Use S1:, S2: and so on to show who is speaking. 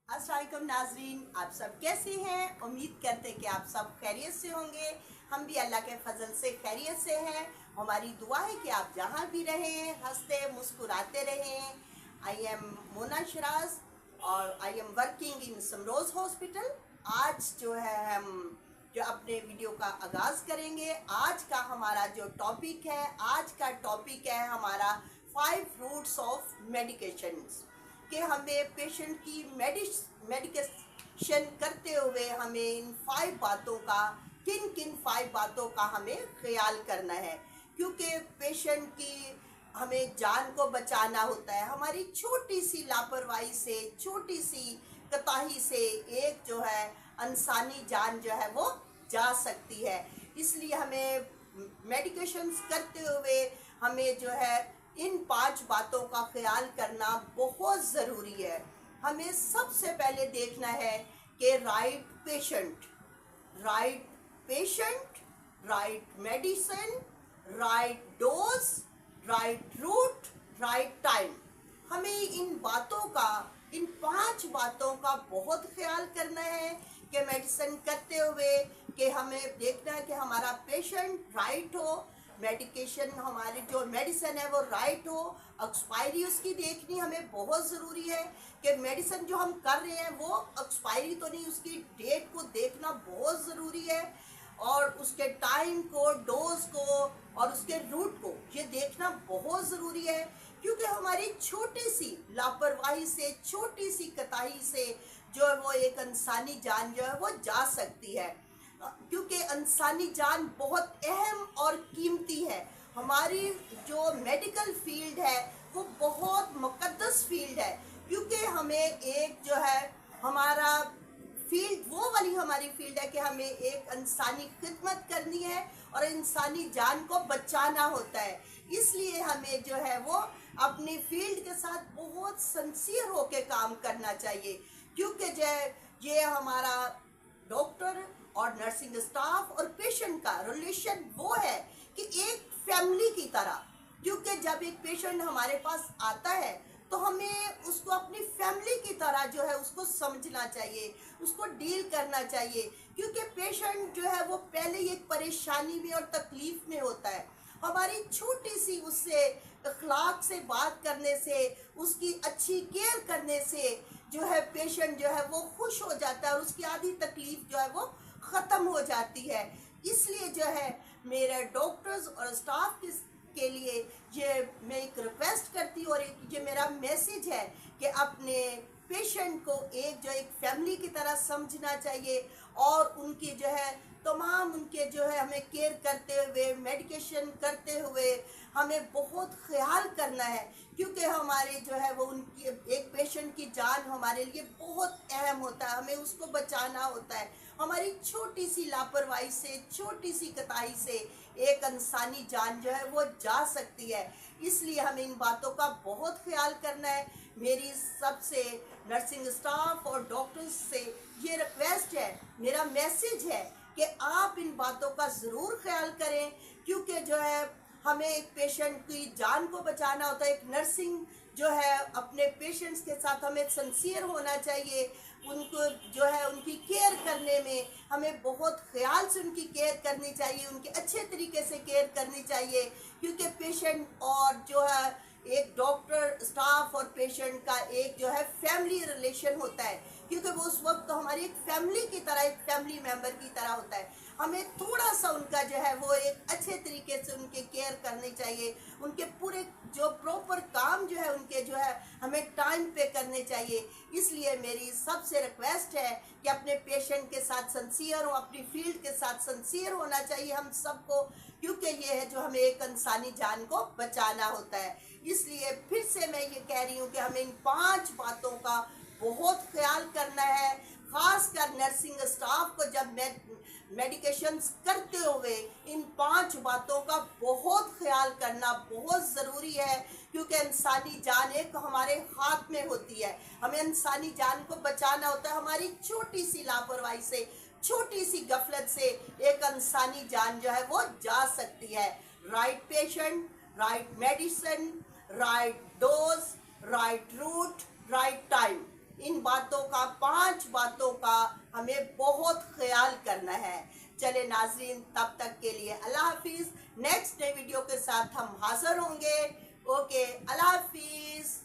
S1: अस्सलाम वालेकुम नाजरीन, आप सब कैसे हैं। उम्मीद करते हैं कि आप सब खैरियत से होंगे। हम भी अल्लाह के फजल से खैरियत से हैं। हमारी दुआ है कि आप जहाँ भी रहें हंसते मुस्कुराते रहें। आई एम मोना शराज और I am working in Samroz hospital. आज जो है हम जो अपने वीडियो का आगाज़ करेंगे। आज का हमारा जो टॉपिक है, आज का टॉपिक है हमारा 5 रूट्स ऑफ मेडिकेशंस। कि हमें पेशेंट की मेडिकेशन करते हुए हमें इन 5 बातों का, किन किन 5 बातों का हमें ख्याल करना है, क्योंकि पेशेंट की हमें जान को बचाना होता है। हमारी छोटी सी लापरवाही से, छोटी सी कोताही से एक जो है इंसानी जान जो है वो जा सकती है। इसलिए हमें मेडिकेशंस करते हुए हमें जो है इन 5 बातों का ख्याल करना बहुत ज़रूरी है। हमें सबसे पहले देखना है कि right patient, right medicine, right dose, right route, right time. हमें इन बातों का, इन 5 बातों का बहुत ख्याल करना है कि मेडिसिन करते हुए कि हमें देखना है कि हमारा पेशेंट राइट हो, मेडिकेशन हमारी जो मेडिसिन है वो राइट हो, एक्सपायरी उसकी देखनी हमें बहुत ज़रूरी है कि मेडिसिन जो हम कर रहे हैं वो एक्सपायरी तो नहीं, उसकी डेट को देखना बहुत ज़रूरी है। और उसके टाइम को, डोज को और उसके रूट को ये देखना बहुत ज़रूरी है, क्योंकि हमारी छोटी सी लापरवाही से, छोटी सी कोताही से जो है वो एक इंसानी जान जो है वो जा सकती है। क्योंकि इंसानी जान बहुत अहम और कीमती है। हमारी जो मेडिकल फील्ड है वो बहुत मुक़द्दस फील्ड है, क्योंकि हमें एक जो है हमारा फील्ड वो वाली हमारी फील्ड है कि हमें एक इंसानी खिदमत करनी है और इंसानी जान को बचाना होता है। इसलिए हमें जो है वो अपनी फील्ड के साथ बहुत सिंसियर होकर काम करना चाहिए, क्योंकि जो ये हमारा डॉक्टर और नर्सिंग स्टाफ और पेशेंट का रिलेशन वो है कि एक फैमिली की तरह। क्योंकि जब एक पेशेंट हमारे पास आता है तो हमें उसको अपनी फैमिली की तरह जो है उसको समझना चाहिए, उसको डील करना चाहिए, क्योंकि पेशेंट जो है वो पहले ही एक परेशानी में और तकलीफ़ में होता है। हमारी छोटी सी उससे अखलाक से बात करने से, उसकी अच्छी केयर करने से जो है पेशेंट जो है वो खुश हो जाता है और उसकी आधी तकलीफ़ जो है वो ख़त्म हो जाती है। इसलिए जो है मेरे डॉक्टर्स और स्टाफ के लिए ये मैं एक रिक्वेस्ट करती हूँ और ये मेरा मैसेज है कि अपने पेशेंट को एक फैमिली की तरह समझना चाहिए और उनकी जो है तमाम उनके जो है हमें केयर करते हुए, मेडिकेशन करते हुए हमें बहुत ख्याल करना है, क्योंकि हमारे जो है वो उनकी एक पेशेंट की जान हमारे लिए बहुत अहम होता है, हमें उसको बचाना होता है। हमारी छोटी सी लापरवाही से, छोटी सी कोताही से एक इंसानी जान जो है वो जा सकती है। इसलिए हमें इन बातों का बहुत ख्याल करना है। मेरी सबसे नर्सिंग स्टाफ और डॉक्टर्स से ये रिक्वेस्ट है, मेरा मैसेज है कि आप इन बातों का ज़रूर ख्याल करें, क्योंकि जो है हमें एक पेशेंट की जान को बचाना होता है। एक नर्सिंग जो है अपने पेशेंट्स के साथ हमें सिंसियर होना चाहिए, उनको जो है उनकी केयर करने में हमें बहुत ख्याल से उनकी केयर करनी चाहिए, उनके अच्छे तरीके से केयर करनी चाहिए, क्योंकि पेशेंट और जो है एक डॉक्टर, स्टाफ और पेशेंट का एक जो है फैमिली रिलेशन होता है, क्योंकि वो उस वक्त तो हमारी एक फैमिली की तरह, एक फैमिली मेम्बर की तरह होता है। हमें थोड़ा सा उनका जो है वो एक अच्छे तरीके से उनके केयर करनी चाहिए, उनके पूरे जो प्रॉपर काम जो है उनके जो है हमें टाइम पे करने चाहिए। इसलिए मेरी सबसे रिक्वेस्ट है कि अपने पेशेंट के साथ सिंसियर हो, अपनी फील्ड के साथ सिंसियर होना चाहिए हम सबको, क्योंकि ये है जो हमें एक इंसानी जान को बचाना होता है। इसलिए फिर से मैं ये कह रही हूँ कि हमें इन 5 बातों का बहुत ख्याल करना है, खासकर नर्सिंग स्टाफ को जब मेडिकेशंस करते हुए इन 5 बातों का बहुत ख्याल करना बहुत ज़रूरी है, क्योंकि इंसानी जान एक हमारे हाथ में होती है। हमें इंसानी जान को बचाना होता है। हमारी छोटी सी लापरवाही से, छोटी सी गफलत से एक इंसानी जान जो है वो जा सकती है। Right patient, right medicine, right dose, right route, right time, ان باتوں کا 5 باتوں کا ہمیں بہت خیال کرنا ہے. چلے ناظرین، تب تک کے لیے اللہ حافظ. نیکسٹ نئے ویڈیو کے ساتھ ہم حاضر ہوں گے. اوکے، اللہ حافظ.